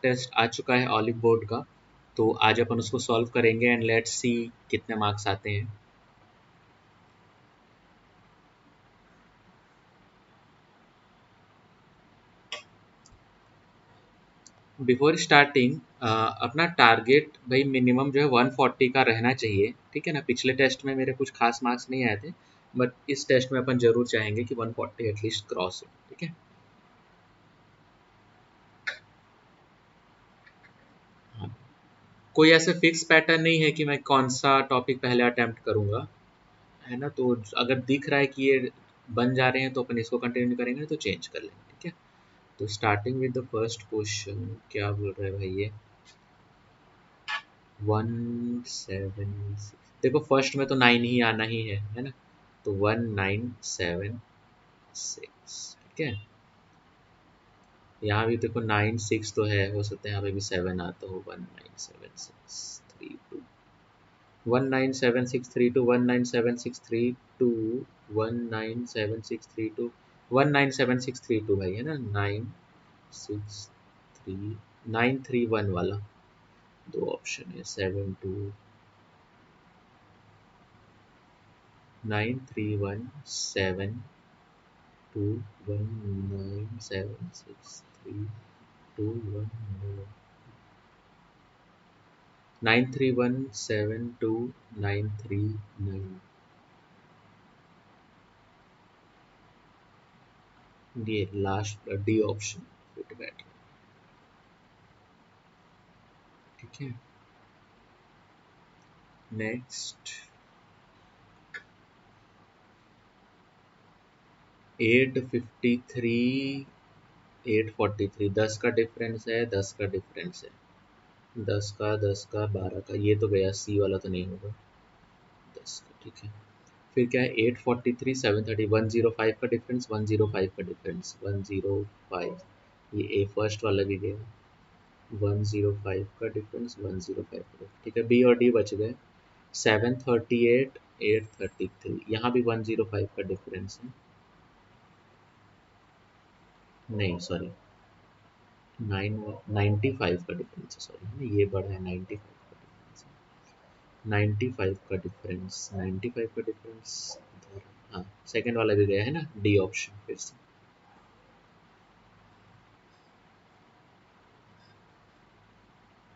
Test आ चुका है olive board का, तो आज अपन उसको सॉल्व करेंगे एंड लेट्स सी कितने मार्क्स आते हैं। बिफोर स्टार्टिंग अपना टारगेट भाई मिनिमम जो है 140 का रहना चाहिए, ठीक है ना। पिछले टेस्ट में मेरे कुछ खास मार्क्स नहीं आए थे, बट इस टेस्ट में अपन जरूर चाहेंगे कि 140 एटलीस्ट क्रॉस हो, ठीक है। हाँ, कोई ऐसा फिक्स पैटर्न नहीं है कि मैं कौन सा टॉपिक पहले अटेम्प्ट करूंगा, है ना। तो अगर दिख रहा है कि ये बन जा रहे हैं तो अपन इसको कंटिन्यू करेंगे, तो चेंज कर लेंगे, ठीक है। तो starting with the first question, क्या बोल रहा है भाई ये 176। देखो फर्स्ट में तो 9 ही आना ही है ना। तो 1976, ठीक है। यहाँ भी देखो 96 तो है, हो सकता है यहाँ पे भी 7 आता हो। 197632 197632 197632 197632 197632 भाई, है ना। 963 931 वाला दो ऑप्शन है। 931721976321931 ये लास्ट डी ऑप्शन फिट बैठ, ठीक है। नेक्स्ट 853 843, 10 का डिफरेंस है, 10 का डिफरेंस है। 10 का 12 का, ये तो गया, सी वाला तो नहीं होगा। 10 का, ठीक है। फिर क्या है 843 730, 105 का डिफरेंस, 105 का डिफरेंस, 105, ये ए फर्स्ट वाला भी गया। 105 का डिफरेंस, 105 का डिफरेंस, ठीक है। बी और डी बच गए। 738 833, यहाँ भी 105 का डिफरेंस है। नहीं सॉरी, 95 का डिफरेंस है, सॉरी ये बड़ा है। 95 का डिफरेंस है, 95 का डिफरेंस, 95 का डिफरेंस इधर। हाँ, सेकेंड वाला भी गया है ना, डी ऑप्शन फिर से।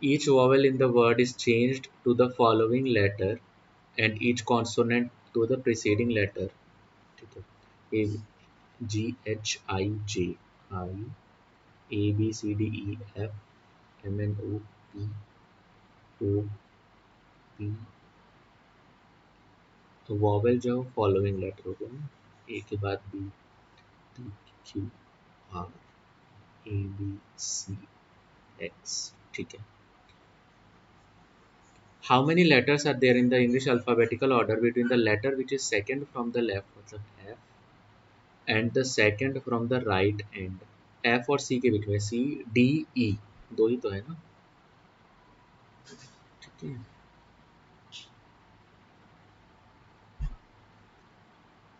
Each vowel in the word is changed to the following letter and each consonant to the preceding letter, ठीक है। A G H I J I, A B C D E F, M N O P O P। तो vowel जो following letter हो गया ना, A के बाद B, T, Q, R, A B C, X, ठीक है। How many letters are there in the English alphabetical order between the letter which is second from the left, मतलब F, and the second from the right end? F और C के बीच में, C D E, दो ही तो है ना, ठीक है।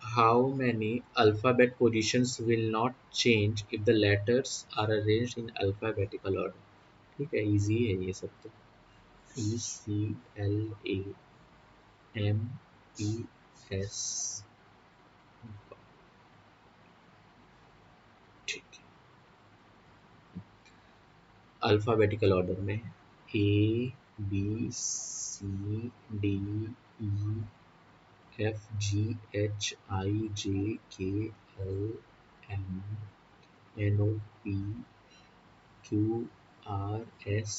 How many alphabet positions will not change if the letters are arranged in alphabetical order? ठीक है, easy है ये सब तो। E C L A M E S, ठीक है। अल्फ़ाबेटिकल ऑर्डर में A B C D E F G H I J K L M N O P Q R S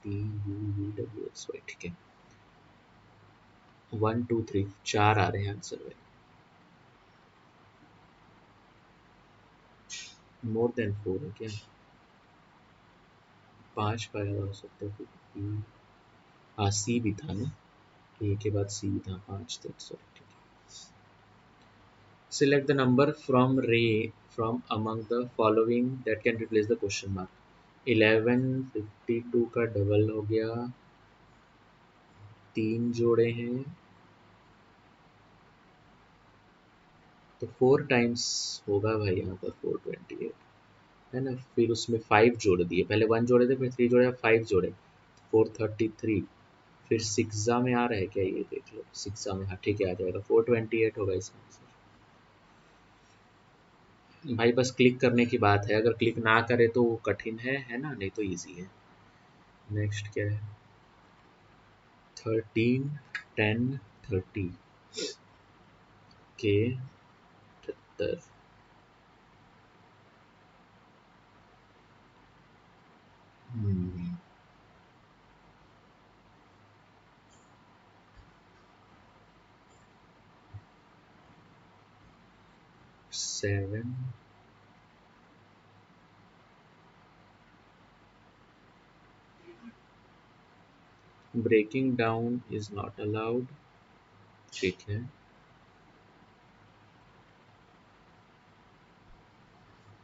T U V W X Y, ठीक है। 1 2 3 4 आ रहे हैं answer में। More than 4 है क्या? 5 पाया हो सकता है फिर। हाँ सी भी था ना, ए के बाद सी था, 5 तक, सॉरी, ठीक है। Select the number from Ray from among the following that can replace the question mark. 1152 का डबल हो गया, 3 जोड़े हैं तो 4 टाइम्स होगा भाई यहाँ पर 428। है ना, फिर उसमें 5 जोड़ दिए, पहले 1 जोड़े थे, फिर 3 जोड़े, 5 जोड़े, 433। फिर सिक्सा में आ रहा है क्या, ये देख लो, सिक्सा में, हाँ ठीक है, आ जाएगा, 428 होगा इसका आंसर। भाई बस क्लिक करने की बात है, अगर क्लिक ना करे तो वो कठिन है ना, नहीं तो इजी है। नेक्स्ट क्या है, 13 10 30 के 78। 7 breaking down is not allowed, ठीक है,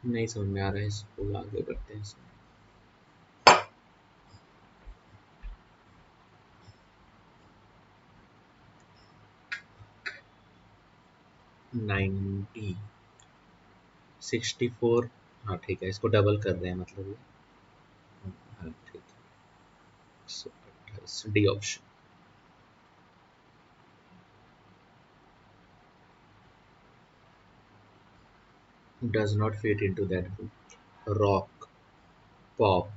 नहीं समझ में आ रहा है, इसको आगे बढ़ते हैं। 90 64, हाँ ठीक है, इसको डबल कर रहे हैं मतलब ये, हाँ ठीक है, 128 D option. Does not fit into that group, rock, pop,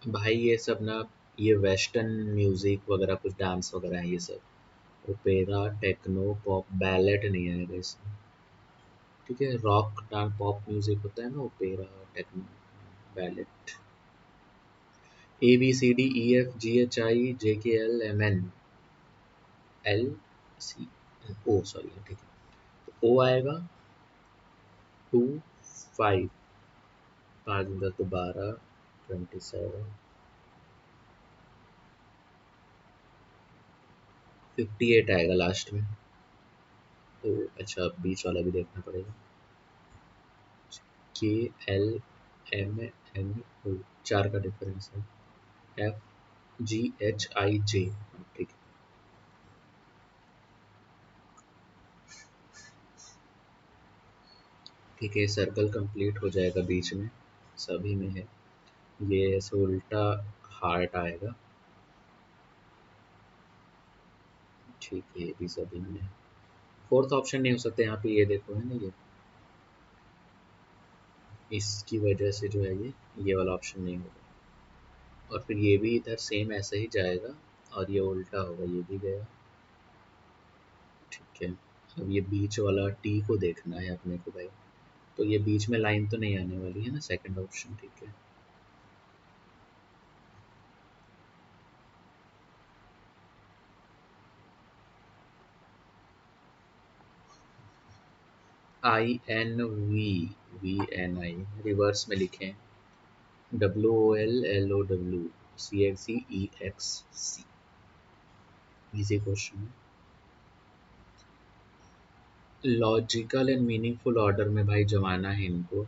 भाई ये सब ना, ये वेस्टर्न म्यूजिक वगैरह, कुछ डांस वगैरह है ये सब, ओपेरा, टेक्नो, पॉप, बैलेट नहीं आएगा इसमें, ठीक है, रॉक डांस पॉप म्यूजिक होता है ना, opera, techno, ballet. A B C D E F G H I J K L M N L C O, sorry ठीक है, तो ओ आएगा, 2 5, 5 10 तो 12, 27, 58 आएगा लास्ट में। ओ अच्छा, बीच वाला भी देखना पड़ेगा, के एल एम एन ओ, 4 का डिफरेंस है, एफ जी एच आई जे, ठीक है, ठीक है, सर्कल कंप्लीट हो जाएगा बीच में, सभी में है, ये ऐसे उल्टा हार्ट आएगा, ठीक है, ये भी सभी में है। फोर्थ ऑप्शन नहीं हो सकता यहाँ पे, ये देखो है ना, ये इसकी वजह से जो है ये वाला ऑप्शन नहीं होगा, और फिर ये भी इधर सेम ऐसे ही जाएगा, और ये उल्टा होगा, ये भी गया, ठीक है। अब ये बीच वाला टी को देखना है अपने को भाई, तो ये बीच में लाइन तो नहीं आने वाली है ना, सेकंड ऑप्शन, ठीक है। I N V, V N I, reverse में लिखें, W O L L O W C X E X C, easy question है। लॉजिकल एंड मीनिंगफुल ऑर्डर में भाई जमाना है इनको,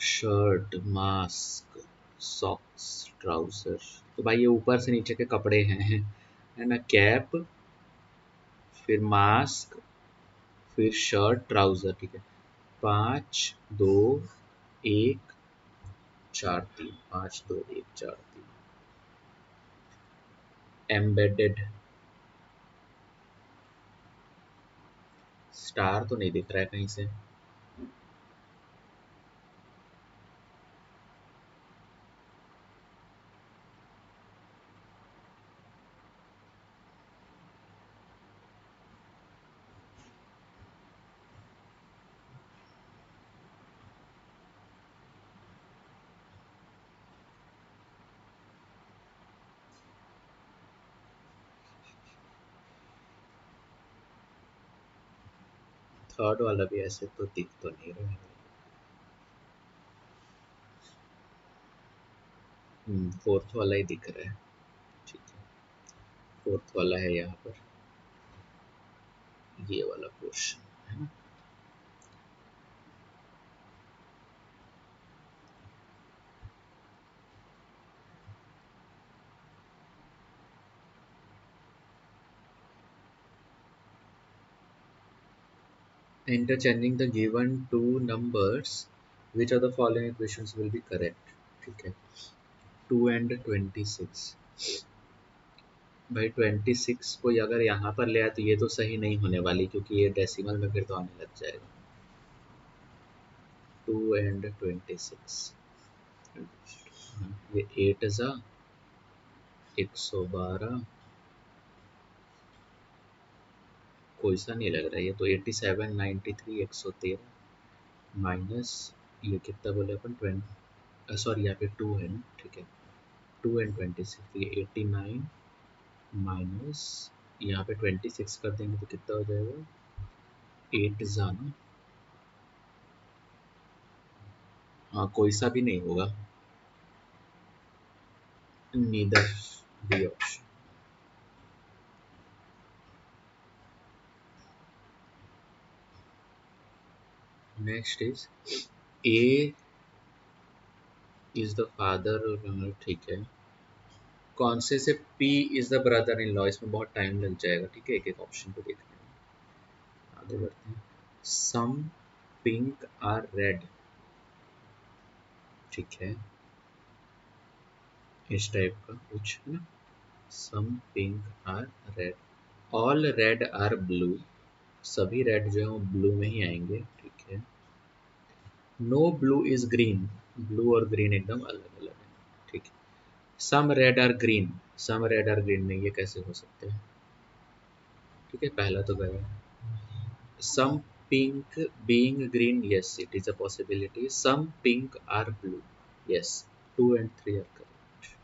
शर्ट, मास्क, सॉक्स, ट्राउजर, तो भाई ये ऊपर से नीचे के कपड़े हैं, है ना, कैप, फिर मास्क, फिर शर्ट, ट्राउजर, ठीक है, 5 2 1 4 3, 5 2 1 4 3, एम्बेडेड, स्टार तो नहीं दिख रहा है कहीं से, थर्ड वाला भी ऐसे तो दिख तो नहीं रहा है, फोर्थ वाला ही दिख रहा है, ठीक है, फोर्थ वाला है यहाँ पर, ये वाला क्वेश्चन है ना। Interchanging the given two numbers, which of the following equations will be correct? ठीक है, 2 and 26। भाई 26 को अगर यहाँ पर ले आए तो ये तो सही नहीं होने वाली, क्योंकि ये डेसिमल में फिर तो आने लग जाएगा। 2 and 26, ये 8 जा 112, कोई सा नहीं लग रहा है, ये तो 87, 93, 113 माइनस ये कितना बोले अपन 20, सॉरी यहाँ पे 2 है ना, ठीक है। 2 and 26, ये 89 माइनस यहाँ पे 26 कर देंगे तो कितना हो जाएगा, 8 जाना, हाँ कोई सा भी नहीं होगा, neither be option. Next is a is the father, ठीक है। कौन से P is the brother in law, इसमें बहुत टाइम लग जाएगा, ठीक है, एक एक ऑप्शन को देखने में। आगे बढ़ते हैं। सम पिंक आर रेड, ठीक है, इस टाइप का कुछ है ना। Some pink are red, all red are blue, सभी रेड जो है वो ब्लू में ही आएंगे, ठीक है। No blue is green, blue और ग्रीन एकदम अलग अलग है, ठीक है। Some red are green, some red are green नहीं, ये कैसे हो सकते हैं, ठीक है, पहला तो गया। Some pink being green, yes it is a possibility. Some pink are blue, yes, 2 and 3 are correct.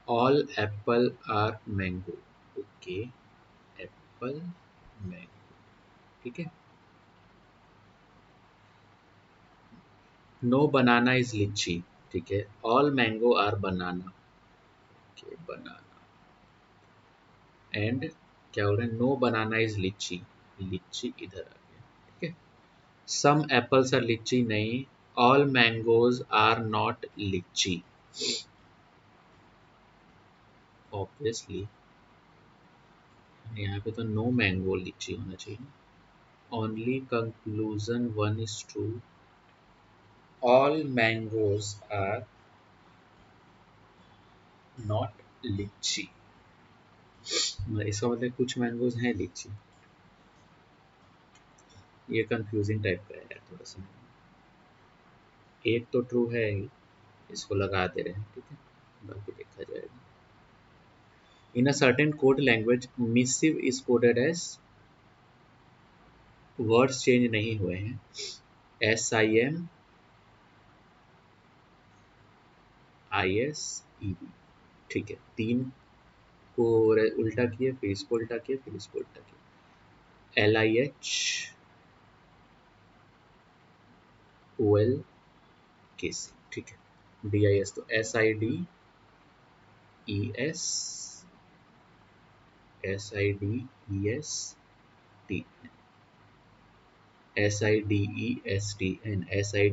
All apple are mango, okay, apple mango, ठीक है। नो बनाना इज लीची, ठीक है। All mango are banana, okay, banana. And क्या हो रहा है, no banana is लीची, लीची इधर आ गया, ठीक है। सम एप्पल्स आर लीची नहीं, all mangoes are not lychee, obviously यहाँ पे तो नो मैंगो लीची होना चाहिए। Only conclusion one is true, all mangoes are not lychee, इसका मतलब कुछ मैंगोज हैं लीची। ये कंफ्यूजिंग टाइप का है यार थोड़ा सा, एक तो ट्रू है ही, इसको लगा दे रहे हैं, ठीक है, बाकी देखा जाएगा। In a certain code language missive is coded as, words change नहीं हुए हैं, SIM ISEB, ठीक है। तीन को उल्टा किए, फिर इसको उल्टा किए, फिर इसको उल्टा किए, LIHOLKC, ठीक है। DIS तो SIDES,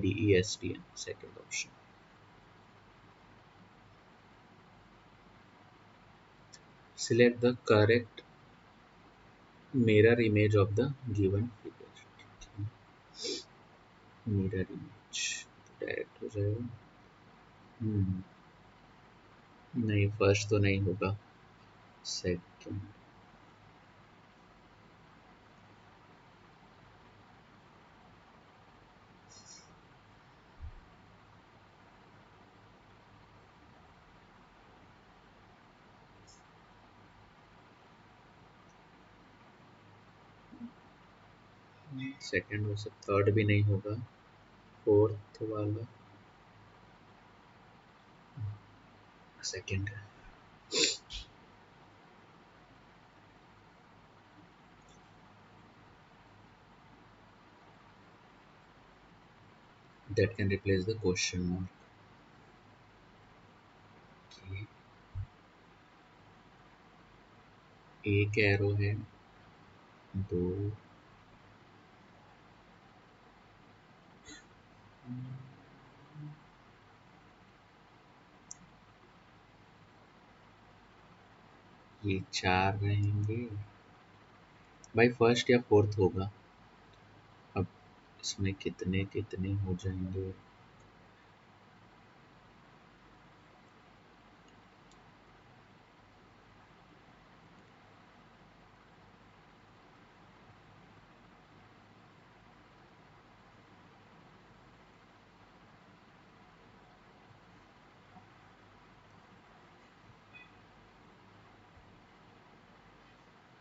SIDESTN, second option. Select the correct mirror image of the given figure. Mirror image direct हो जाएगा, नहीं फर्स्ट तो नहीं होगा, सेकंड। सेकंड हो सकता, थर्ड भी नहीं होगा, फोर्थ वाला second. That can replace the question mark, okay. एक एरो है, दो, ये 4 रहेंगे भाई, फर्स्ट या फोर्थ होगा। अब इसमें कितने कितने हो जाएंगे?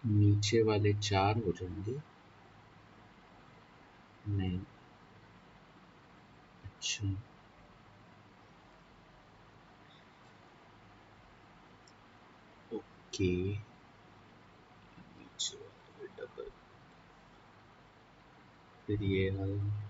नीचे वाले 4 हो जाएंगे। नहीं, अच्छा, ओके। नीचे वाले डबल, फिर ये वाला।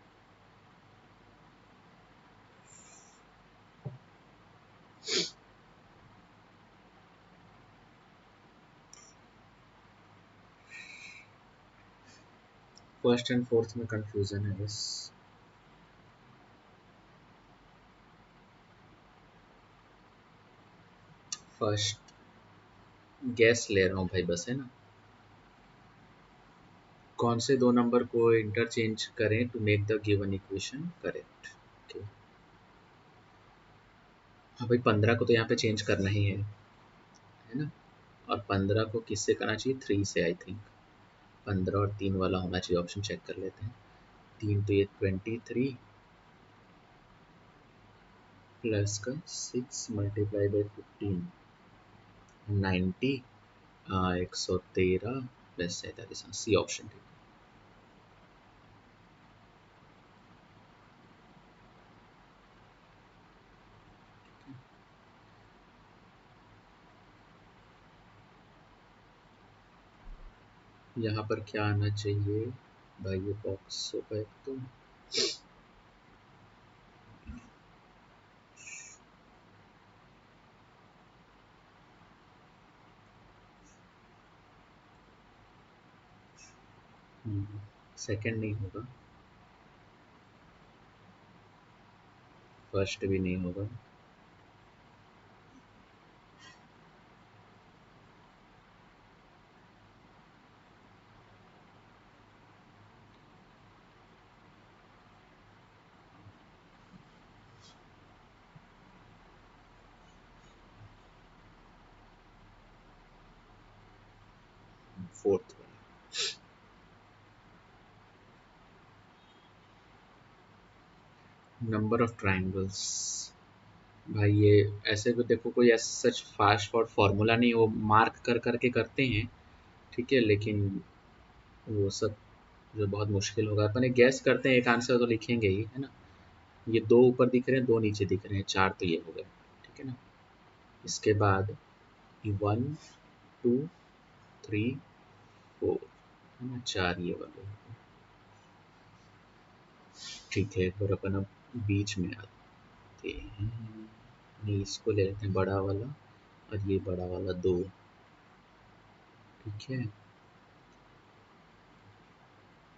फर्स्ट एंड फोर्थ में कंफ्यूजन है बस। फर्स्ट गैस ले रहा हूँ भाई, बस, है ना। कौन से दो नंबर को इंटरचेंज करें to make the given equation correct? Okay. हाँ भाई, 15 को तो यहाँ पे चेंज करना ही है ना। और 15 को किससे करना चाहिए? 3 से, आई थिंक। 15 और 3 वाला होना चाहिए, ऑप्शन चेक कर लेते हैं। 3 तो ये 23 प्लस का 6 multiply by 15, 90, 113 plus 47, C option. ठीक है। यहाँ पर क्या आना चाहिए भाई? ये बॉक्स होगा एक तो। सेकंड नहीं होगा, फर्स्ट भी नहीं होगा। फोर्थ वाला। Number of triangles. भाई ये ऐसे भी देखो, कोई ऐसा सच फास्ट फॉर फॉर्मूला नहीं, वो मार्क कर करके करते हैं, ठीक है, लेकिन वो सब जो बहुत मुश्किल होगा। अपन एक गैस करते हैं, एक आंसर तो लिखेंगे ही, है ना। ये दो ऊपर दिख रहे हैं, दो नीचे दिख रहे हैं, 4 तो ये हो गए, ठीक है ना। इसके बाद 1 2 3 4, है ना, 4 ये वाले। ठीक है, एक बार अपन अब बीच में आते हैं। नहीं, इसको ले लेते हैं बड़ा वाला, और ये बड़ा वाला 2, ठीक है।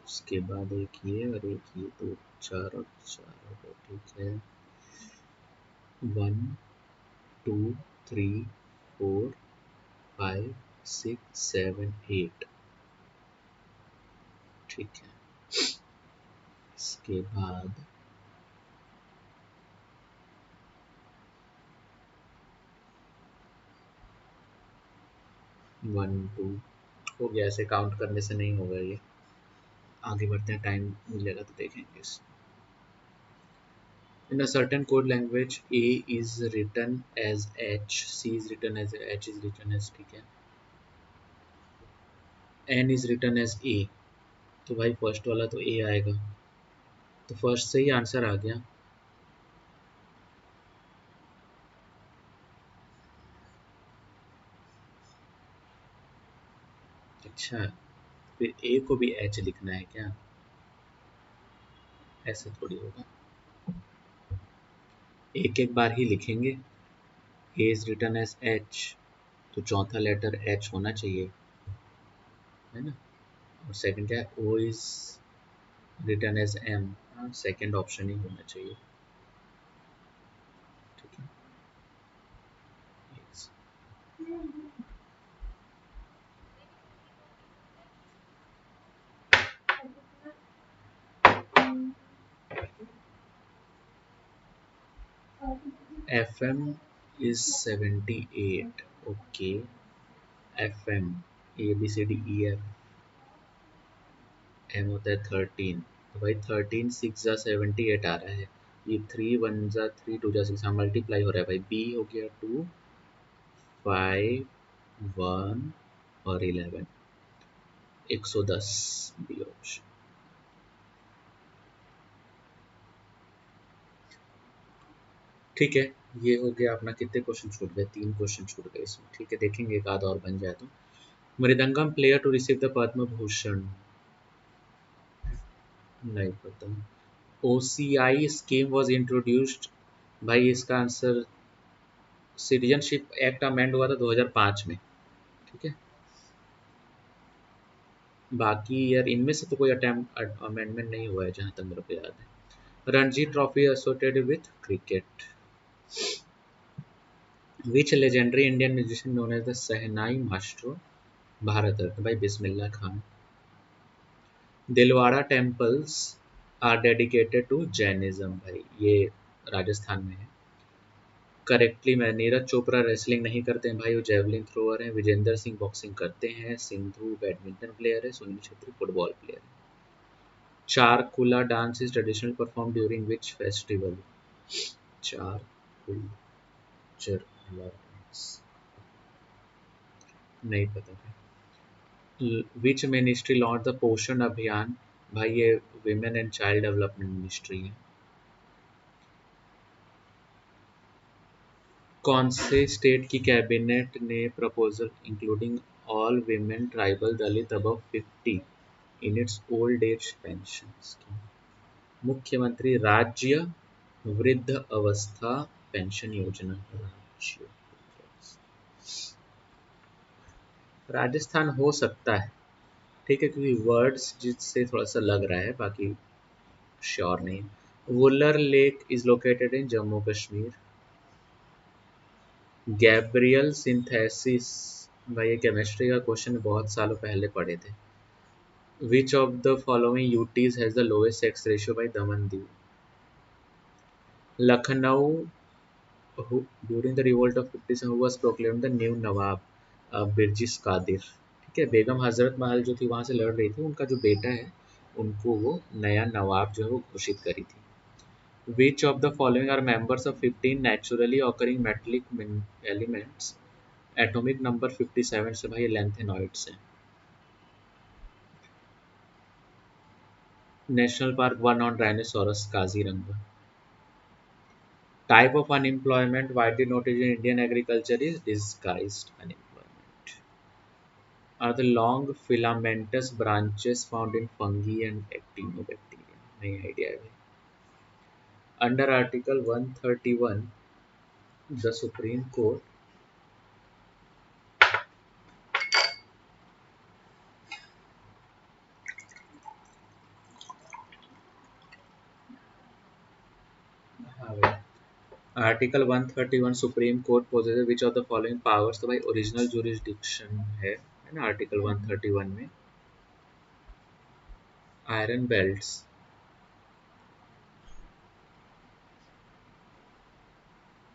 उसके बाद एक ये और एक ये, 2 4 और 4 हो गए, ठीक है। 1 2 3 4 5 6 7 8, ठीक है। इसके बाद 1 2 हो गया। ऐसे काउंट करने से नहीं होगा ये, आगे बढ़ते हैं, टाइम मिलेगा तो देखेंगे इस। In a certain code language, A is written as H, C is written as H is written as, ठीक है, N is written as A। तो भाई फर्स्ट वाला तो A आएगा, तो फर्स्ट से ही आंसर आ गया। अच्छा, फिर A को भी H लिखना है क्या? ऐसे थोड़ी होगा, एक एक बार ही लिखेंगे। A is written as H, तो चौथा लेटर H होना चाहिए, है ना। और सेकंड क्या है? O is written as M, second option ही होना चाहिए, ठीक है। Yes. FM is 78. Okay. FM ABCDEF M होता है 13। तो भाई 13 6 जा 78 आ रहा है। ये 3 1 जा 3 2 जा 6 मल्टीप्लाई हो रहा है भाई। B हो गया 2 5 1 और 11 110 बी ऑप्शन। ठीक है, ये हो गया अपना। कितने क्वेश्चन छूट गए? 3 क्वेश्चन छूट गए इसमें। ठीक है, देखेंगे एक आध और बन जाए तो। Mridangam player to receive the Padma Bhushan, नहीं पता। ओसीआई स्कीम वाज इंट्रोड्यूस्ड, भाई इसका आंसर सिटीजनशिप एक्ट अमेंड हुआ था 2005 में। ठीक है, बाकी यार इनमें से तो कोई अमेंडमेंट नहीं हुआ है जहां तक मेरे को याद है। Ranji trophy associated with cricket. Which legendary Indian musician known as the shehnai maestro, Bharat Ratna, भाई Bismillah Khan. Dilwara temples are dedicated to Jainism, भाई ये राजस्थान में है। करेक्टली मैं, नीरज चोपड़ा रेसलिंग नहीं करते हैं भाई, वो जेवलिन थ्रोअर हैं। विजेंदर सिंह बॉक्सिंग करते हैं। सिंधु बैडमिंटन प्लेयर है। सुनील छेत्री फुटबॉल प्लेयर है। Charkula dance is traditional perform during which festival, Charkula dance, नहीं पता भाई। विच मिनिस्ट्री लॉन्च द पोषण अभियान, भाई ये women and child development ministry है। कौन से स्टेट की कैबिनेट ने proposal including all women tribal Dalit above 50 in its old age pension scheme, मुख्यमंत्री राज्य वृद्ध अवस्था पेंशन योजना, राज्य राजस्थान हो सकता है। ठीक है, क्योंकि वर्ड्स जिससे थोड़ा सा लग रहा है, बाकी श्योर नहीं। Wular lake is located in Jammu Kashmir. Gabriel synthesis, भाई ये केमिस्ट्री का क्वेश्चन बहुत सालों पहले पढ़े थे। Which of the following UTs has the lowest sex ratio, भाई Daman Diu. Lucknow during the revolt of 57 who was proclaimed the new nawab, Birjis Qadir. ठीक है, बेगम हजरत महल जो थी वहां से लड़ रही थी, उनका जो बेटा है उनको वो नया नवाब जो है वो घोषित करी थी। Which of the following are members of 15 naturally occurring metallic elements? Atomic number 57 से भाई लैंथेनॉइड्स हैं। National park one on dinosaurs, Kaziranga. Type of unemployment widely noted in Indian agriculture is disguised unemployment. Are the long filamentous branches found in fungi and actinobacteria? नहीं idea है भाई। Under article 131 the supreme court, हाँ भाई, article 131 supreme court possesses which of the following powers, तो भाई original jurisdiction है ना article 131 में। आयरन बेल्ट्स,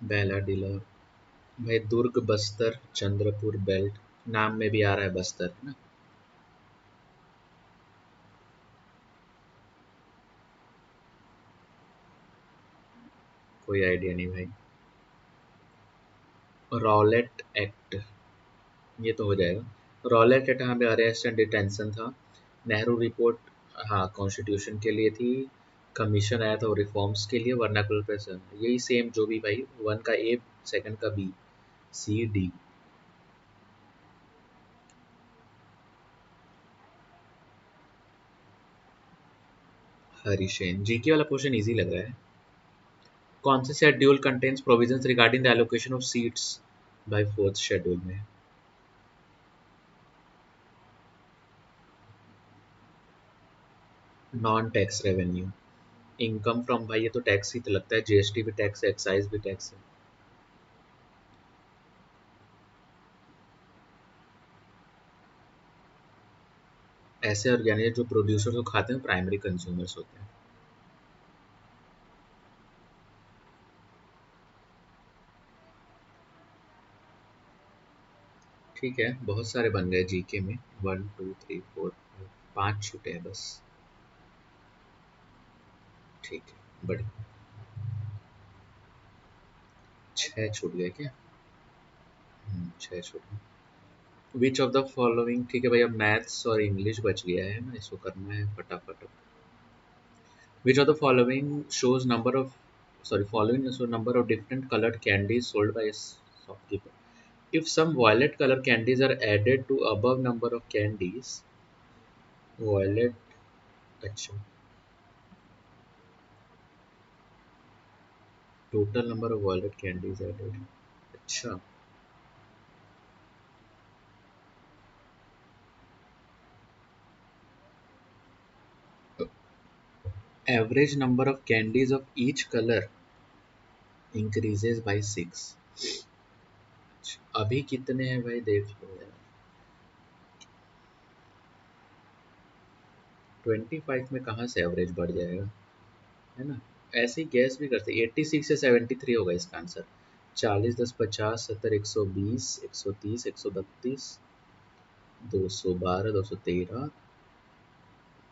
बेला डीलर, भाई दुर्ग बस्तर चंद्रपुर बेल्ट, नाम में भी आ रहा है बस्तर है ना। कोई आइडिया नहीं भाई। रॉलेट एक्ट, ये तो हो जाएगा। रॉलेट एक्ट, हाँ पे अरेस्ट एंड डिटेंशन था। नेहरू रिपोर्ट, हाँ कॉन्स्टिट्यूशन के लिए थी। कमीशन आया था वो रिफॉर्म्स के लिए। वर्नाकुलर प्रेस, यही सेम जो भी भाई, वन का ए, सेकंड का बी, सी डी। हरीशेन, जीके वाला क्वेश्चन इजी लग रहा है। कौन से schedule contains provisions regarding the allocation of seats, by fourth schedule में। Non tax revenue, income from, भाई ये तो टैक्स ही तो लगता है। जीएसटी भी टैक्स है, एक्साइज भी टैक्स है। ऐसे ऑर्गेनिक जो प्रोड्यूसर्स को खाते हैं प्राइमरी कंज्यूमर्स होते हैं। ठीक है, बहुत सारे बन गए जीके में। 1 2 3 4 5 छूटे हैं बस। ठीक है, बढ़िया। 6 छूट गए क्या? 6 छूट गए। विच ऑफ द फॉलोइंग, ठीक है भाई, अब मैथ्स और इंग्लिश बच गया है ना, इसको करना है फटाफट। विच of the following shows number of, sorry, following show number of different colored candies sold by a shopkeeper. If some violet color candies are added to above number of candies, violet, अच्छा, total number of violet candies added, अच्छा, average number of candies of each color increases by 6। अभी कितने हैं भाई देख लो यार। 25 में कहाँ से एवरेज बढ़ जाएगा, है ना। ऐसे ही गैस भी करते, 86 से 73 होगा इसका आंसर। 40 10 50 70 120 130 132 212 213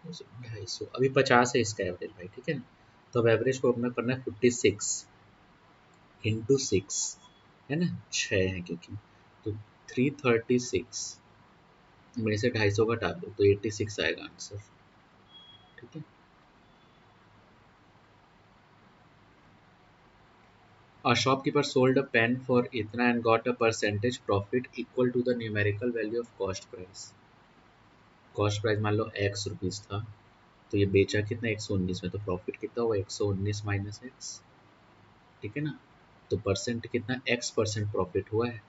250, अभी 50 है इसका एवरेज भाई, ठीक है ना। तो अब एवरेज को अपना करना है 56 इंटू 6, है ना, 6 है क्योंकि, तो 336 में से 250 घटा दो तो 86 आएगा आंसर, ठीक है। A shopkeeper sold a pen for इतना and got a percentage profit equal to the numerical value of cost price। Cost price मान लो एक्स रुपीज़ था, तो ये बेचा कितना 119 में, तो प्रॉफिट कितना हुआ 119 माइनस एक्स, ठीक है ना। तो परसेंट कितना, एक्स परसेंट प्रॉफिट हुआ है,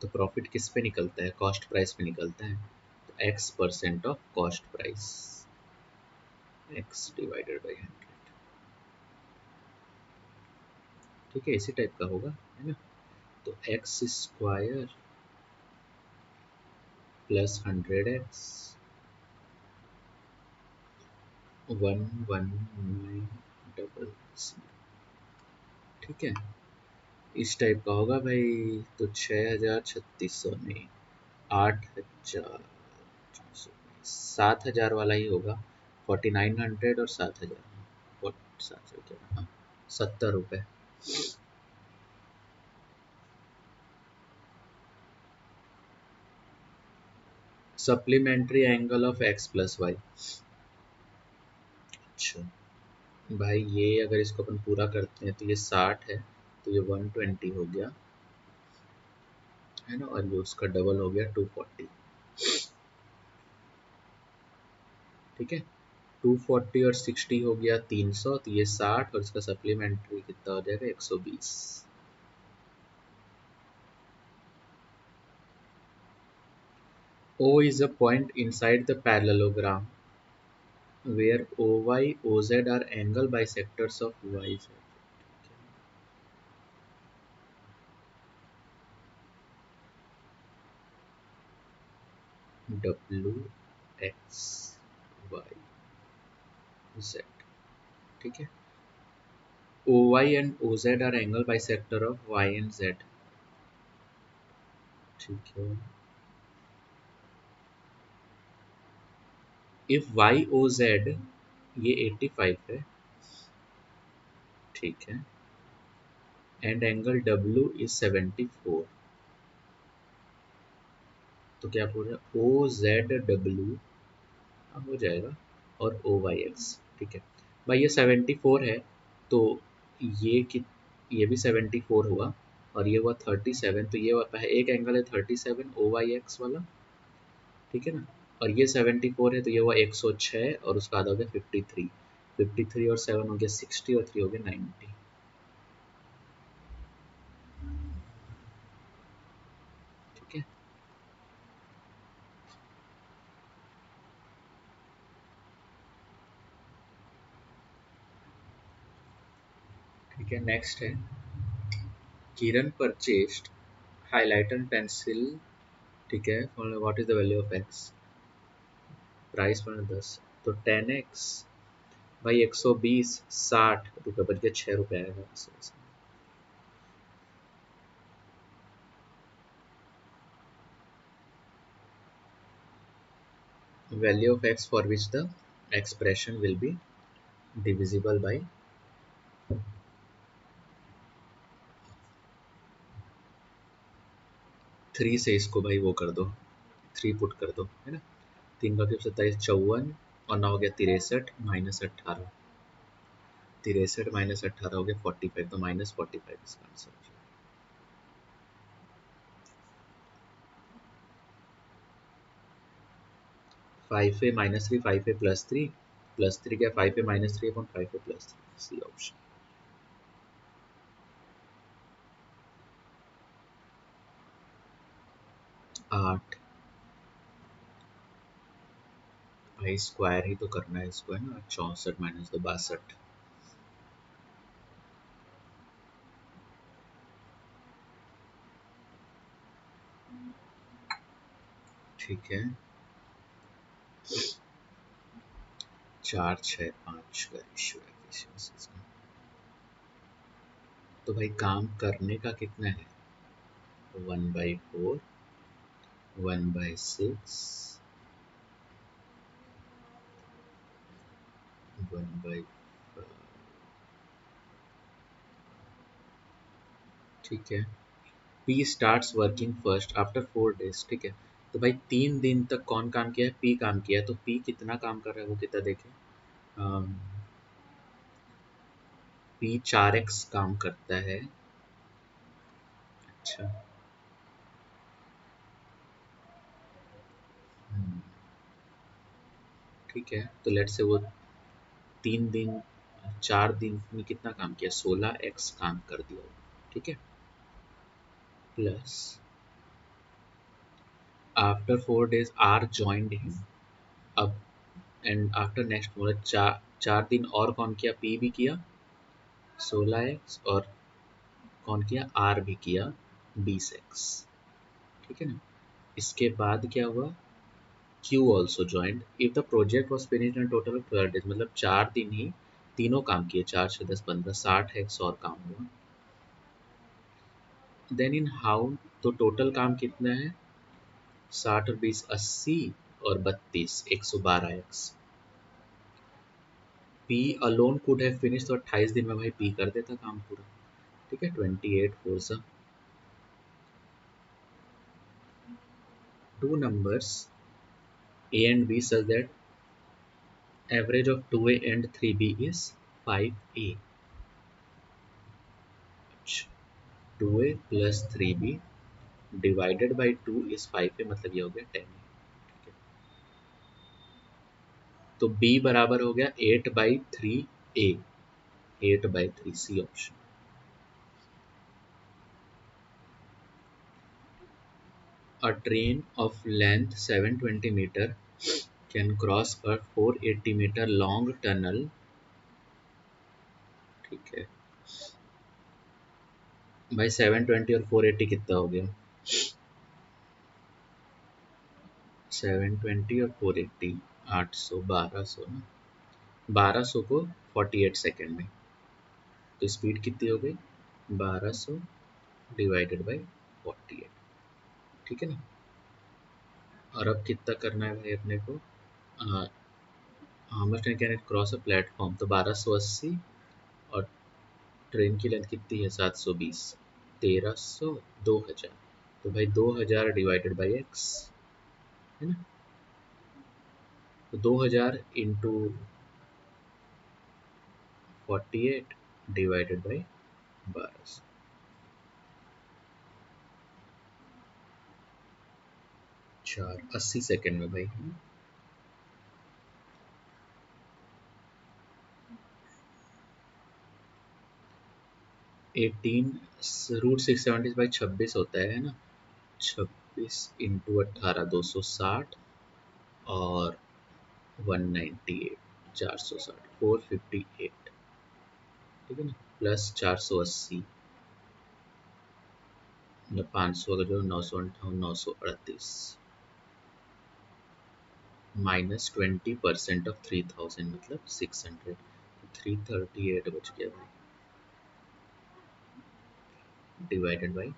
तो प्रॉफिट किस पे निकलता है, कॉस्ट प्राइस पे निकलता है। तो x percent of cost price, x divided by 100, ठीक है, इसी टाइप का होगा, है ना। तो एक्स स्क्वायर प्लस 100x 11900, ठीक है, इस टाइप का होगा भाई। तो 6,3600 नहीं, 8,000, 7,000 वाला ही होगा, 4900 और 7,000, 7,000, हाँ, 70 रुपये। Supplementary angle of X plus Y, अच्छा भाई, ये अगर इसको अपन पूरा करते हैं तो ये 60 है, तो ये 120 हो गया, है ना, और ये उसका डबल हो गया 240, ठीक है। 240 और 60 हो गया 300, तो ये 60 और इसका सप्लीमेंट्री कितना हो जाएगा 120। O is a point inside the parallelogram where OY, OZ are angle bisectors of YZ. W, X, Y, Z, ठीक है। OY and OZ are angle bisector of Y and Z, ठीक है। If YOZ ये 85 है, ठीक है, and angle W is 74, तो क्या बोल रहे हैं, OZW हो जाएगा और OYX, ठीक है भाई। ये 74 है, तो ये कि ये भी 74 हुआ, और ये हुआ 37, तो ये होता है एक एंगल है 37 OYX वाला, ठीक है ना। और ये 74 है, तो ये हुआ 106 और उसका आधा हो गया 53, 53 और 7 हो गया 60 और 3 हो गया 90, ठीक है, ठीक है। नेक्स्ट है, किरण परचेस्ड हाइलाइटर एंड पेंसिल, ठीक है, what is the value of x, price पर 10, तो 10x भाई 120, 60 रुपये बच गए, 6 रुपये आएगा इसमें। value of x for which the expression will be divisible by 3 से इसको भाई वो कर दो, 3 पुट कर दो, है ना। 3 का 27 54 और 9 हो गया 63 -18, 63 -18 हो गया 45, तो -45 इसका आंसर। 5a -3 5a +3 +3 क्या 5a -3 upon 5a +3, C option. 8 भाई स्क्वायर ही तो करना है इसको, है ना। 64 -2 62, ठीक है। 4 6 5 का रेशियो है। तो भाई काम करने का कितना है, 1/4 1/6 1/5, ठीक है। P starts working first after 4 days, ठीक है। तो भाई 3 दिन तक कौन काम किया है, P काम किया है। तो P कितना काम कर रहा है वो कितना देखें, P 4x काम करता है। अच्छा, ठीक है। तो लेट से वो 3 दिन 4 दिन में कितना काम किया, 16x काम कर दिया, ठीक है। Plus after 4 days R joined him, अब एंड आफ्टर नेक्स्ट मतलब 4 दिन और कौन किया, P भी किया 16x, और कौन किया, R भी किया 20x, ठीक है ना। इसके बाद क्या हुआ, Q also joint if the project was finished in total of 12 days, मतलब 4 दिन ही तीनों काम किए, 4 6 10 15 60x और काम हुआ। देन इन हाउ, तो टोटल काम कितना है, 60 और 20 80 और 32 112x। P alone could have finish, तो 28 दिन में भाई P कर देता काम पूरा, ठीक है। 28 4 सा 2 numbers A and B such that average of 2A and 3B is 5A. 2A plus 3B divided by 2 is 5A, मतलब ये हो गया 10। तो B बराबर हो गया 8/3A, 8/3 C option. A train of length 720 meter can cross a 480 meter long tunnel, ठीक है। भाई 720 और 480 कितना हो गया, 720 और 480 800 1200 ना, 1200 को 48 सेकेंड में, तो स्पीड कितनी हो गई, 1200 डिवाइडेड बाई 48, ठीक है ना। और अब कितना करना है भाई अपने को, how much time can it cross a platform, तो 1280 और ट्रेन की लेंथ कितनी है 720, 1300 2000, तो भाई 2000 डिवाइडेड बाई एक्स, है ना। तो 2000 इंटू 48 डिवाइडेड बाई 1200, 80 सेकेंड में भाई। 18 √670/26 होता है ना, 26 इंटू 18 260 और 198 460 458, ठीक है ना। प्लस 480 मतलब 500 का जो 958 938 -20% ऑफ 3000 मतलब 600, 338 बच गया भाई, डिवाइडेड बाई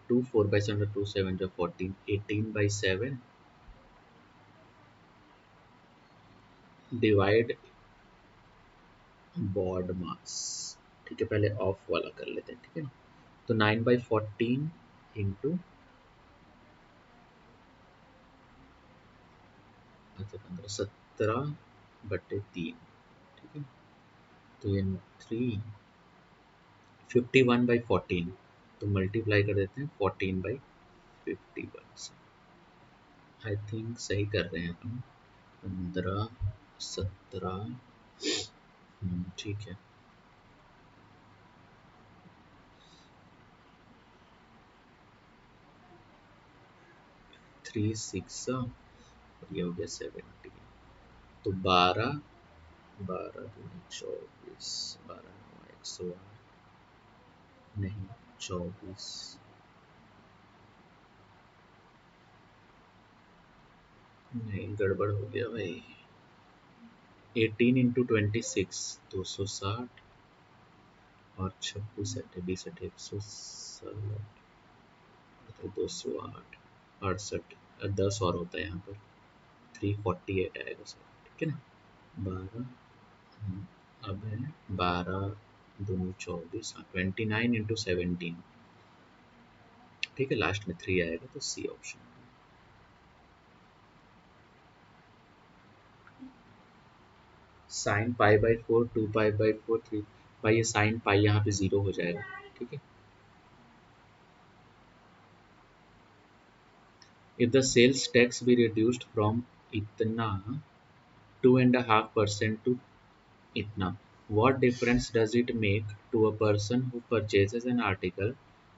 2 4/7 2 7 जो 14 18/7 डिवाइड बॉड मास। ठीक है, पहले ऑफ वाला कर लेते हैं, ठीक है ना। तो 9/14 इंटू, अच्छा 17/3, ठीक है। तो ये 351/14, तो मल्टीप्लाई कर देते हैं 14/51 से। आई थिंक सही कर रहे हैं अपन, 15 17, ठीक है। 3 6 ये हो गया 17, तो 12 12 दूनी 24, 12 9 108, नहीं 24, नहीं गड़बड़ हो गया भाई। 18 इंटू 26 260, और 26 अठे 20 अठे 160, 208, 68, 10 और होता है यहाँ पर, 348 आएगा सर, ठीक है ना। 12, अब है 12 दूनी 24, 29 इंटू 17, ठीक है, लास्ट में 3 आएगा, तो सी ऑप्शन। साइन पाई/4 2 पाई/4 3, भाई ये साइन पाई यहाँ पे 0 हो जाएगा, ठीक है। If the sales tax be reduced from itna 2.5% to itna, what difference does it make to a person who purchases an article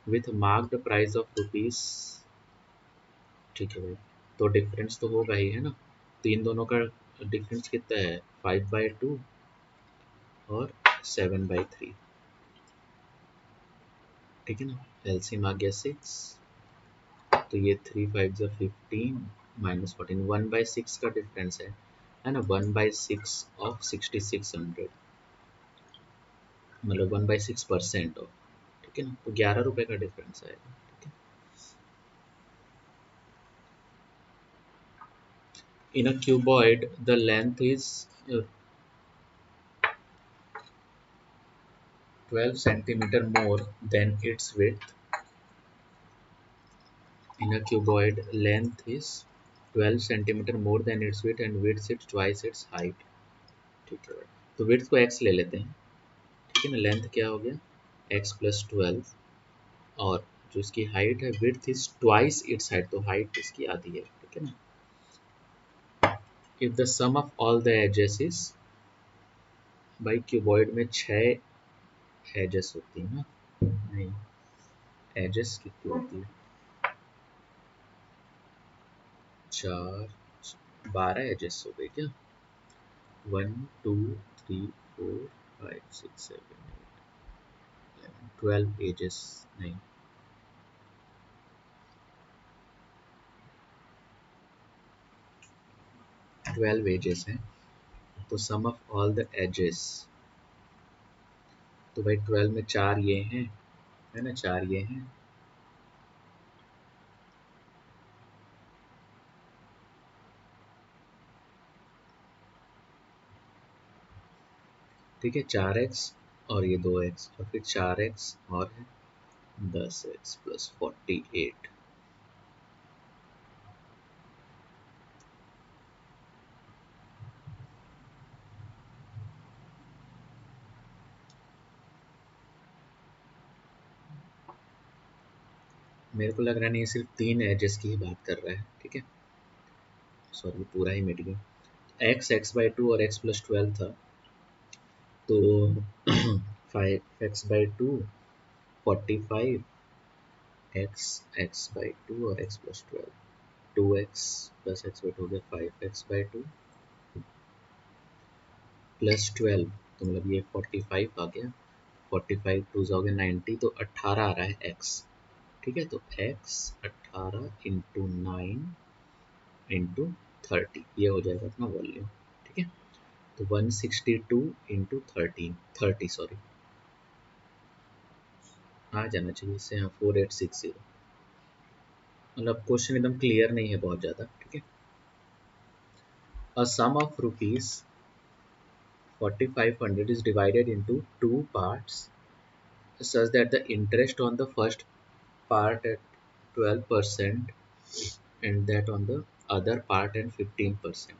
with marked price of rupees? ठीक है भाई, तो डिफरेंस तो होगा ही, है ना। तो इन दोनों का डिफरेंस कितना है, 5/2 और 7/3, ठीक है ना। एलसीएम आ गया 6, तो ये 3 5 15 -14, 1/6 का डिफरेंस है ना, 1/6 ऑफ 6600, मतलब 1/6% ऑफ, ठीक है ना। तो 11 रुपए का डिफरेंस आएगा, ठीक है। In a cuboid the length is 12 centimetre more than its width. In a cuboid, length is 12 centimetre more than its width and width is twice its height, ठीक है। तो width को x ले लेते हैं, ठीक है ना। लेंथ क्या हो गया, x + 12, और जो इसकी हाइट है width is twice its height, तो हाइट इसकी आधी है, ठीक है ना। if the sum of all the edges is, भाई क्यूबॉइड में 6 एजेस होती है ना, नहीं एजेस कितनी होती है, 4 12 एजेस हो गए क्या, 1 2 3 4 5 6 7 8 12 एजेस, नहीं 12 एजेस हैं। तो सम ऑफ ऑल द एजेस, तो भाई 12 में 4 ये हैं, है ना, 4 ये हैं, ठीक है, 4x और ये 2x, और फिर 4x और है 10x + 48। मेरे को लग रहा नहीं, ये सिर्फ 3 एजेस की ही बात कर रहा है, ठीक है, सॉरी पूरा ही मिट गया। x/2 और x + 12 था, तो 5x/2 45, x/2 और x + 12, 2x + x/2 हो गया 5x/2 + 12, तो मतलब ये 45 आ गया, 45 2 हो गया 90, तो 18 आ रहा है x, ठीक है। तो x 18 इंटू 9 इंटू 30, ये हो जाएगा अपना वॉल्यूम, ठीक है। तो 162 इंटू 30 सॉरी, आ जाना चाहिए इससे, यहाँ 4860, मतलब क्वेश्चन एकदम क्लियर नहीं है बहुत ज़्यादा, ठीक है। अ सम of rupees 4500 is divided into two parts such that the interest on the first part at 12% and that on the other part at 15%.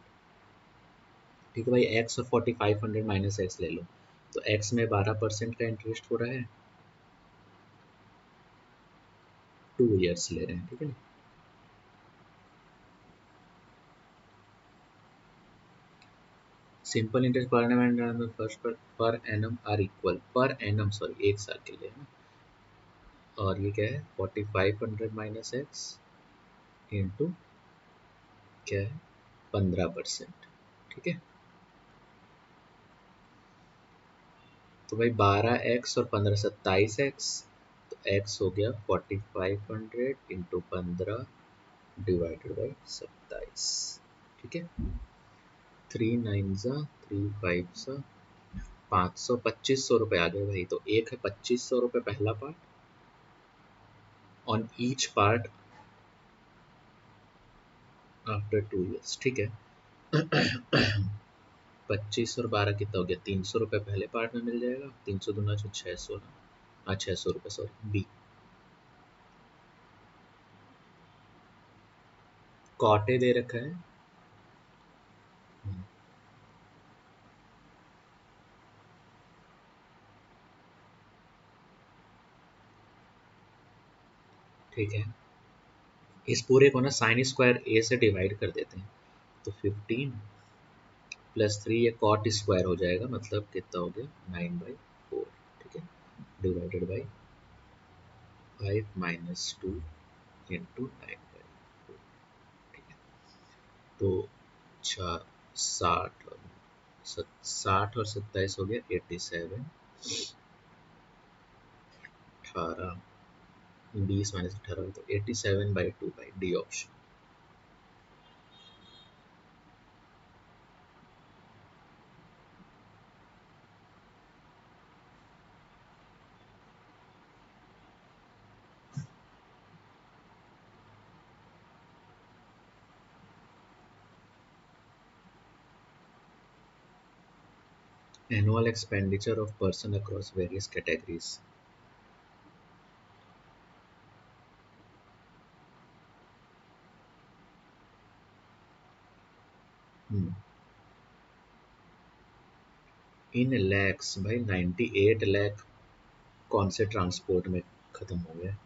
ठीक है भाई, x और 4500 माइनस एक्स ले लो, तो x में 12% का इंटरेस्ट हो रहा है, 2 years ले रहे हैं, ठीक है ना। Simple interest per annum first per annum are equal, per annum sorry 1 साल के लिए है ना, और ये क्या है 4500 माइनस एक्स इंटू क्या है 15%, ठीक है। तो भाई 12x और 15 27x, तो x हो गया 4500 इंटू 15 डिवाइडेड बाई 27, ठीक है। 3 9 ज़ा 3 5 ज़ा 500, 2500 रुपये आ गए भाई। तो एक है 2500 रुपये पहला part on each part after 2 years, ठीक है। 25 और 12 कितना हो गया, 300 रुपये पहले पार्ट में मिल जाएगा, 300 दूना 600 ना, हाँ 600 रुपये सॉरी, बी कॉटे दे रखा है। ठीक है, इस पूरे को ना साइन स्क्वायर ए से डिवाइड कर देते हैं, तो 15 प्लस 3 ये कॉट स्क्वायर हो जाएगा, मतलब कितना हो गया 9/4, ठीक है, डिवाइडेड बाई 5 माइनस 2 इंटू 9/4, ठीक है। तो 60 60 और 27 हो गया 87, 18 20 माइनस 18, तो 87/2 by D option. Annual expenditure of person across various categories. इन लैक्स भाई 98 लाख कौन से ट्रांसपोर्ट में खत्म हो गया।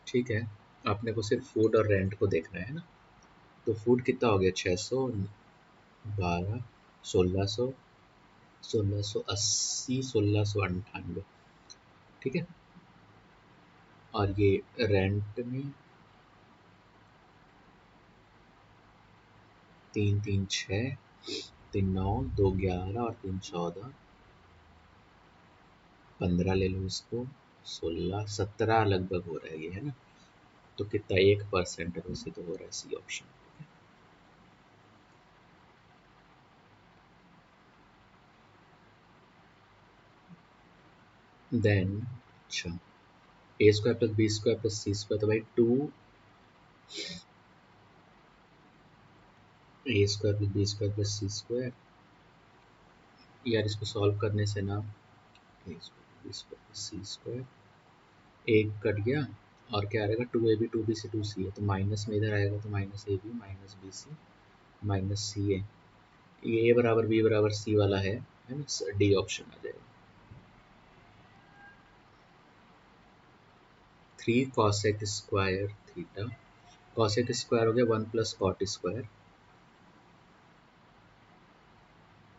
ठीक है, आपने को सिर्फ फूड और रेंट को देखना है ना, तो फूड कितना हो गया 600, 12, 1600, 1680, 1698, ठीक है। और ये रेंट में 3 3 6, 3 9, 2 11 और 3 14, 15 ले लो इसको, 16 17 लगभग हो रहा है ये, है ना। तो कितना 1% है, वैसे तो हो रहा है सी ऑप्शन। देन अच्छा, A square plus B square plus C square, तो भाई 2 A square plus B square plus C square, यार इसको सॉल्व करने से ना A square B square plus C square एक कट गया, और क्या रहेगा 2ab 2bc 2ca, तो माइनस में इधर आएगा, तो minus A B minus B C minus C A, ये ए बराबर बी बराबर सी वाला है ना, डी ऑप्शन आ जाएगा। 3 cosec square theta, cosec square हो गया 1 प्लस कॉट स्क्वायर,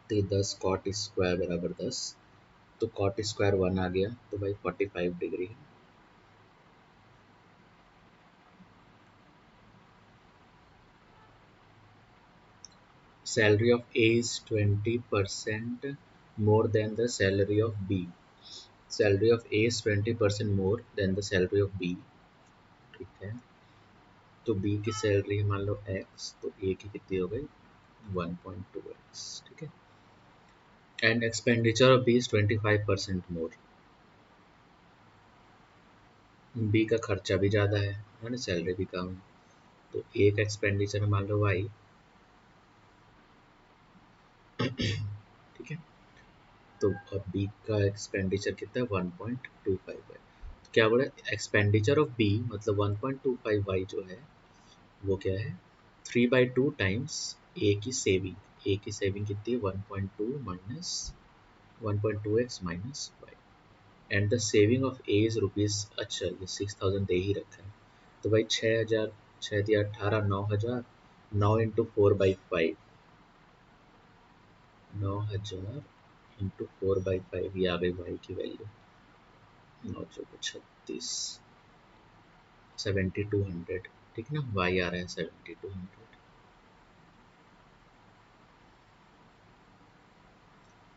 तो 10 कॉट स्क्वायर बराबर 10, तो कॉट स्क्वायर 1 आ गया, तो भाई 45 डिग्री है। Salary of A is 20% more than the salary of B. Salary of A is 20% more than the salary of B, ठीक है। तो B की सैलरी मान लो X, तो A की कितनी हो गई 1.2x, ठीक है। And expenditure of B is 25% more. B का खर्चा भी ज़्यादा है ना, सैलरी भी कम है। तो एक एक्सपेंडिचर मान लो वाई, ठीक है। तो अब बी का एक्सपेंडिचर कितना है, 1.25 है। तो क्या बोला, एक्सपेंडिचर ऑफ बी मतलब 1.25 वाई जो है वो क्या है, 3/2 टाइम्स ए की सेविंग। ए की सेविंग कितनी है, 1.2 minus 1.2x minus Y. And the saving of A is rupees, अच्छा ये 6000 दे ही रखा है। तो भाई 6000, 6 दिया 18, 9000, 9 इंटू 4/5, 9000 इंटू 4/5, ये आ गई वाई की वैल्यू 936, 7200, ठीक ना। वाई आ रहा है 7200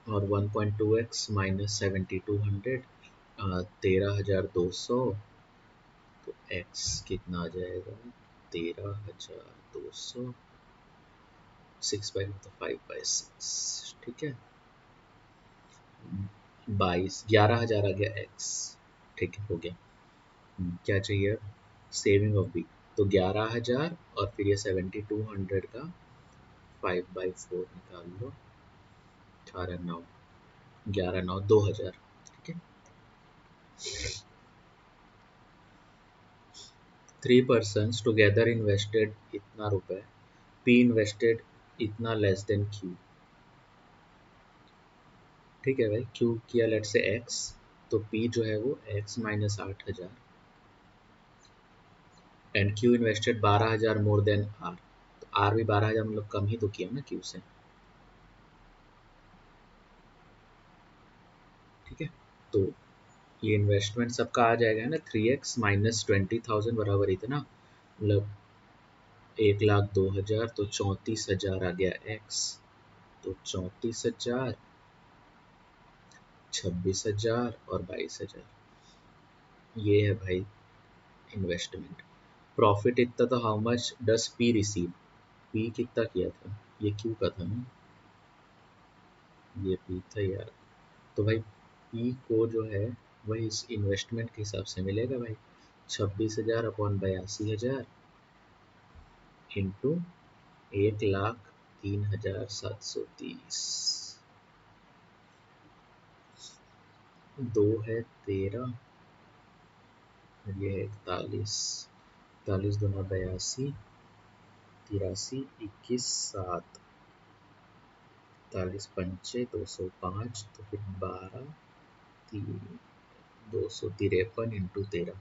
और 1.2x माइनस 7200 13,200। तो x कितना आ जाएगा, 13,200, 6 बाई मतलब 5/6, ठीक है। 11,000 आ गया x, ठीक है, हो गया। क्या चाहिए, सेविंग ऑफ बी। तो 11,000 और फिर ये 7200 का 5/4 निकाल लो, 18,9, 11,9, 2,000, ठीक है। 3 persons टुगेदर इन्वेस्टेड इतना रुपए, पी इन्वेस्टेड इतना लेस देन क्यू, ठीक है भाई। क्यू किया लेट से एक्स, तो पी जो है वो X minus 8,000 and Q invested 12,000 more than R. तो आर भी 12,000 मतलब कम ही तो किया ना क्यू से, ठीक है। तो ये इन्वेस्टमेंट सबका आ जाएगा ना, 3x माइनस 20,000 बराबर इतना, मतलब 1,02,000, तो 34,000 आ गया x। तो 34,000, 26,000 और 22,000, ये है भाई इन्वेस्टमेंट। प्रॉफिट इतना, तो how much does P receive, P कितना किया था, ये क्यू का था ना, ये पी था यार। तो भाई पी को जो है वही इस इन्वेस्टमेंट के हिसाब से मिलेगा भाई, 26,000 अपॉन 82,000 इंटू 1,03,730, दो है 13 और ये है 41, 41 दूना 82, 83, 21, 7, 41 पंचे 205, तो फिर 12, 3, 253 इंटू 13,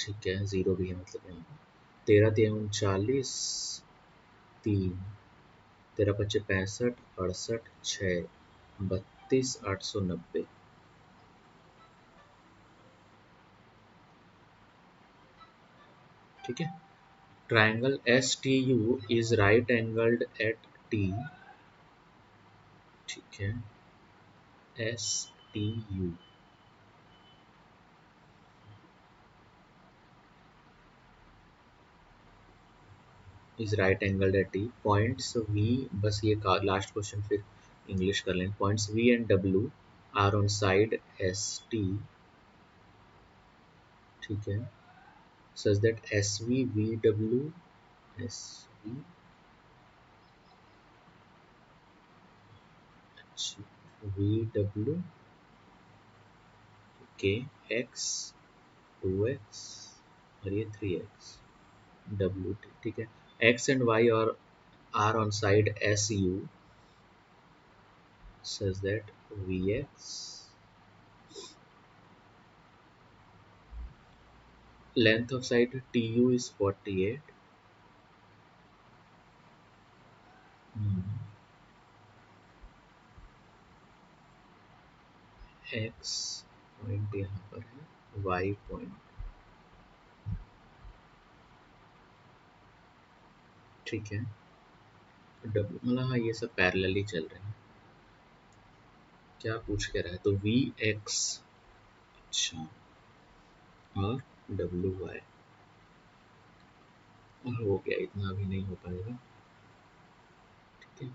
ठीक है, जीरो भी है मतलब यहाँ। 13 3 39, 3, 13 25 65, 68, 6, 32,890, ठीक है। Triangle S T U is right angled at T, ठीक है। S T U is right angled at T, points V, बस ये लास्ट क्वेश्चन फिर इंग्लिश कर लें। Points V and W are on side S T, ठीक है, such that S V V W, S V, V W के X 2x और ये 3x डब्ल्यू टी, ठीक है। एक्स एंड वाई और are on side S U such that Vx, length of side TU is 48, x point यहाँ पर है, y point, ठीक है। W मतलब हाँ ये सब पैरेलली चल रहे हैं। क्या पूछ के रहा है, तो वी एक्स, अच्छा, और डब्ल्यू वाई, और हो गया, इतना भी नहीं हो पाएगा, ठीक है।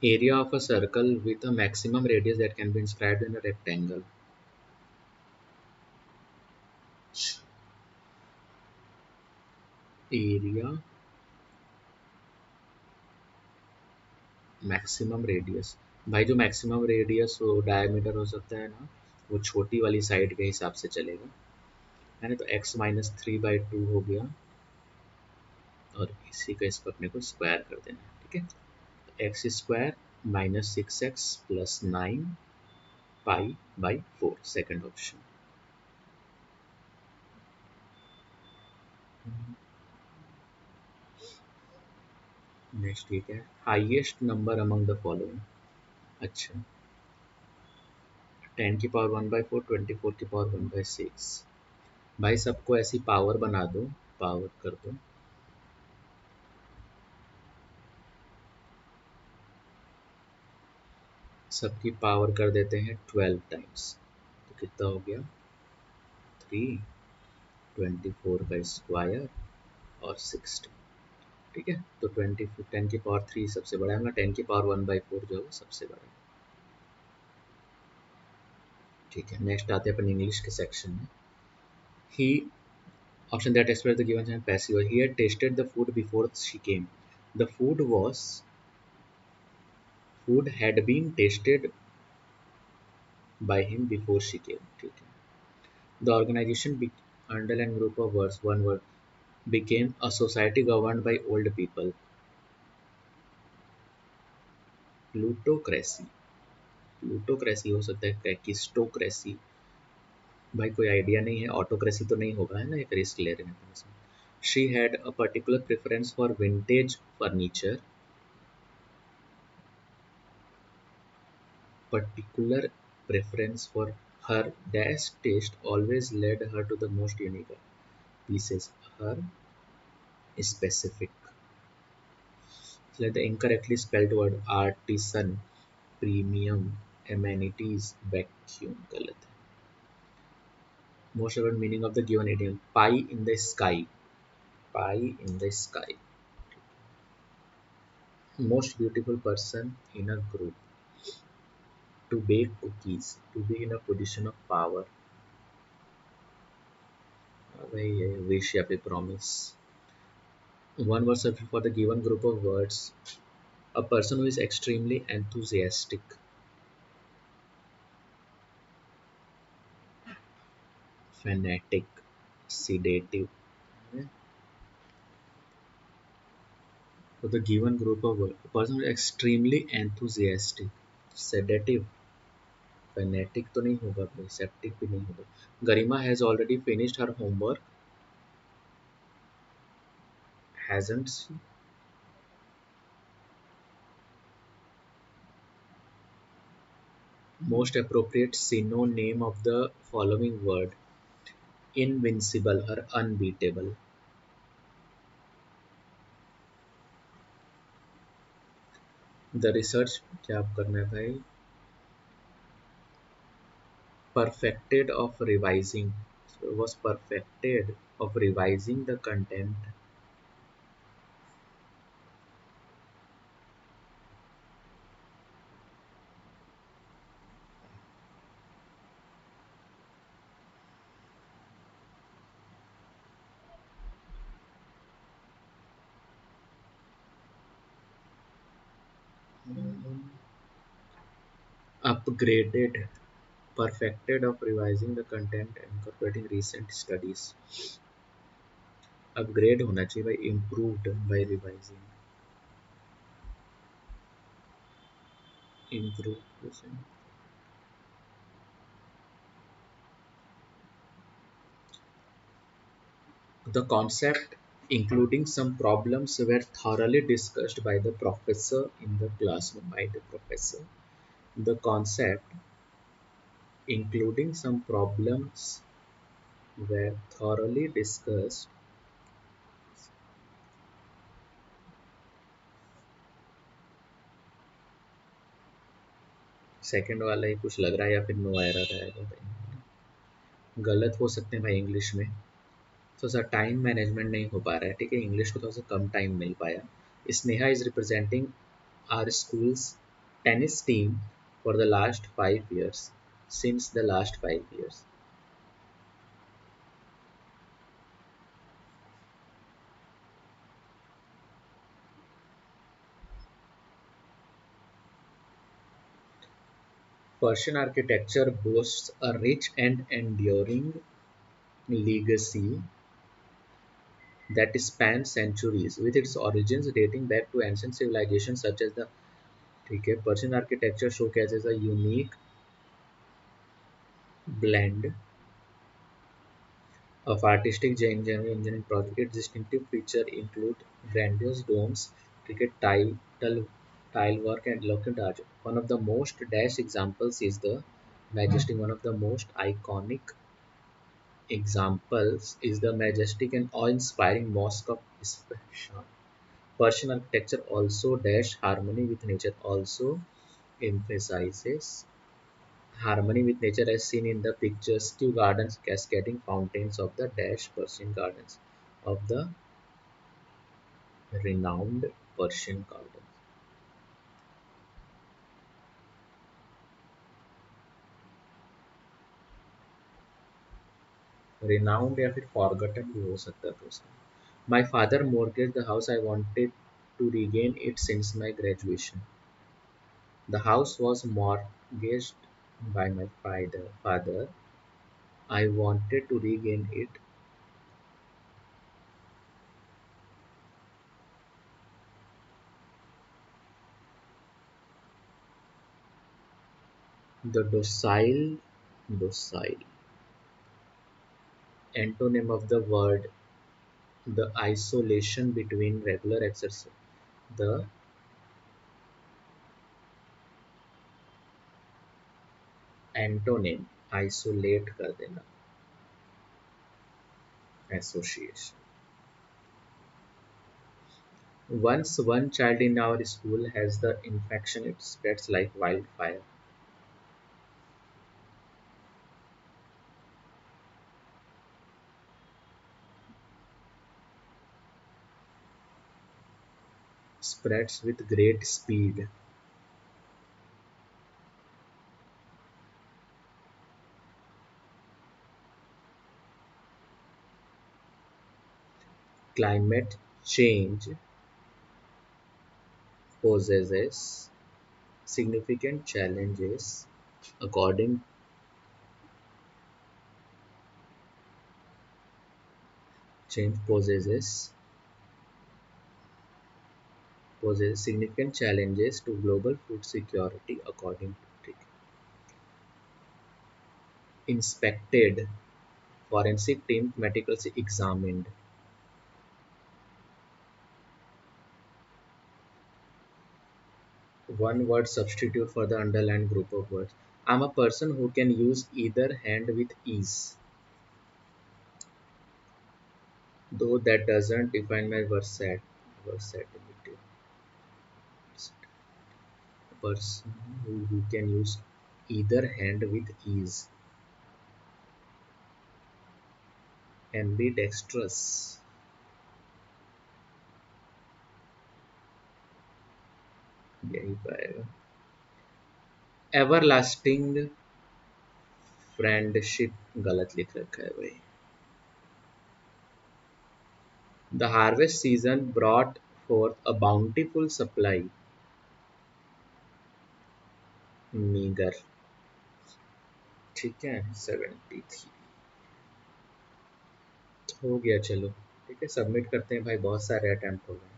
Area of a circle with a maximum radius that can be inscribed in a rectangle. Area maximum radius. भाई जो मैक्सिमम रेडियस हो डायमीटर हो सकता है ना, वो छोटी वाली साइड के हिसाब से चलेगा, है ना। तो x-3/2 हो गया, और इसी का इसको अपने को स्क्वायर कर देना है, ठीक है। तो x² -6x + 9 π/4, second option. Next ठीक है, highest number among the following. अच्छा, 10⁴ 24⁴ भाई सबको ऐसी पावर बना दो, पावर कर दो। सबकी पावर कर देते हैं 12 टाइम्स, तो कितना हो गया 3, 24 का स्क्वायर और 60, ठीक है। तो 10⁻³ सबसे बड़ा है, 10⁻⁴ जो है वो सबसे बड़ा है, ठीक है। नेक्स्ट आते हैं अपन इंग्लिश के सेक्शन में। He option that express the given है passive, he had tested the food before she came, the food had been tested by him before she came, ठीक है। The organisation underline group of words, one word, became a society governed by old people. Plutocracy, plutocracy हो सकता है, क्रेकिस्टोक्रेसी, भाई कोई idea नहीं है। Autocracy तो नहीं होगा, है ना, एक रिस्क ले रहे हैं अपन इसमें। She had a particular preference for vintage furniture, particular preference for her dash taste always led her to the most unique pieces, her specific, like the incorrectly spelled word artisan, premium, amenities, vacuum, गलत है। Most about meaning of the given idiom, pie in the sky, pie in the sky, most beautiful person in a group, to bake cookies, to be in a position of power, भाई wish या फिर promise। One word search for the given group of words, a person who is extremely enthusiastic, fanatic, sedative, for the given group of words, a person who is extremely enthusiastic, sedative, fanatic तो नहीं होगा भाई, septic भी नहीं होगा। गरिमा has already finished her homework, hasn't she? Most appropriate synonym of the following word, invincible or unbeatable, the research क्या आप करना है भाई, perfected of revising, so it was perfected of revising the content, upgraded, perfected of revising the content and incorporating recent studies, upgrade होना चाहिए भाई, improved by revising, improved, the concept including some problems were thoroughly discussed by the professor in the classroom, by the professor, the concept including some problems were thoroughly discussed second वाला ही कुछ लग रहा है, या फिर नो एरर आएगा भाई, गलत हो सकते हैं भाई इंग्लिश में। तो सर टाइम मैनेजमेंट नहीं हो पा रहा है, ठीक है, इंग्लिश को थोड़ा सा कम टाइम मिल पाया। Sneha is representing our schools tennis team for the last 5 years. Since the last 5 years. Persian architecture boasts a rich and enduring legacy that spans centuries, with its origins dating back to ancient civilizations such as the ठीक है Persian architecture showcases a unique blend of artistic engineering projects. Its distinctive features include grandiose domes, intricate tile work, and eloquent arch. One of the most dash examples is the majestic. One of the most iconic examples is the majestic and awe-inspiring Mosque of Isfahan. Persian architecture also dash harmony with nature, also emphasizes harmony with nature as seen in the picturesque gardens, cascading fountains of the dash Persian gardens of the renowned Persian gardens. Renowned या फिर forgotten भी हो सकता था उसका. My father mortgaged the house. I wanted to regain it since my graduation. The house was mortgaged by my father. I wanted to regain it. The docile antonym of the word, the isolation between regular exercise, the antonym isolate कर देना, association. Once one child in our school has the infection, it spreads like wildfire. Spreads with great speed. Climate change poses significant challenges according change poses significant challenges to global food security according to inspected forensic team meticulously examined. One word substitute for the underlined group of words. I'm a person who can use either hand with ease, though that doesn't define my versatility. A person who can use either hand with ease, ambidextrous. यही पाएगा. Everlasting friendship गलत लिख रखा है भाई. The harvest season brought forth a bountiful supply. Meager. ठीक है 73 हो गया. चलो ठीक है सबमिट करते हैं भाई. बहुत सारे अटैम्प्ट हो गए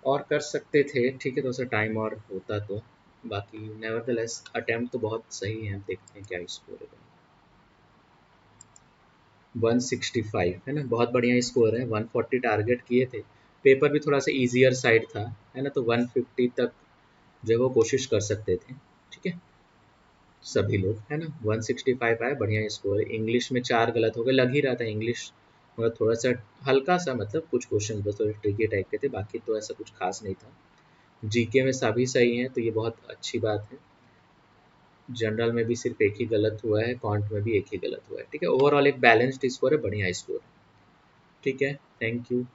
और कर सकते थे. ठीक है थोड़ा सा टाइम और होता तो. बाकी नेवरदलेस अटैम्प्ट तो बहुत सही है. देखते हैं क्या स्कोर है. 165 है ना. बहुत बढ़िया स्कोर है. 140 टारगेट किए थे. पेपर भी थोड़ा सा इजियर साइड था है ना. तो 150 तक जो है वो कोशिश कर सकते थे. ठीक है सभी लोग है ना. 165 आया. बढ़िया स्कोर है. इंग्लिश में 4 गलत हो गए. लग ही रहा था इंग्लिश मतलब थोड़ा सा हल्का सा मतलब कुछ क्वेश्चन बस थोड़े ट्रिकी टाइप के थे. बाकी तो ऐसा कुछ खास नहीं था. जीके में सभी सही हैं तो ये बहुत अच्छी बात है. जनरल में भी सिर्फ एक ही गलत हुआ है. कॉन्ट में भी एक ही गलत हुआ है. ठीक है ओवरऑल एक बैलेंस्ड स्कोर है. बढ़िया स्कोर है. ठीक है थैंक यू.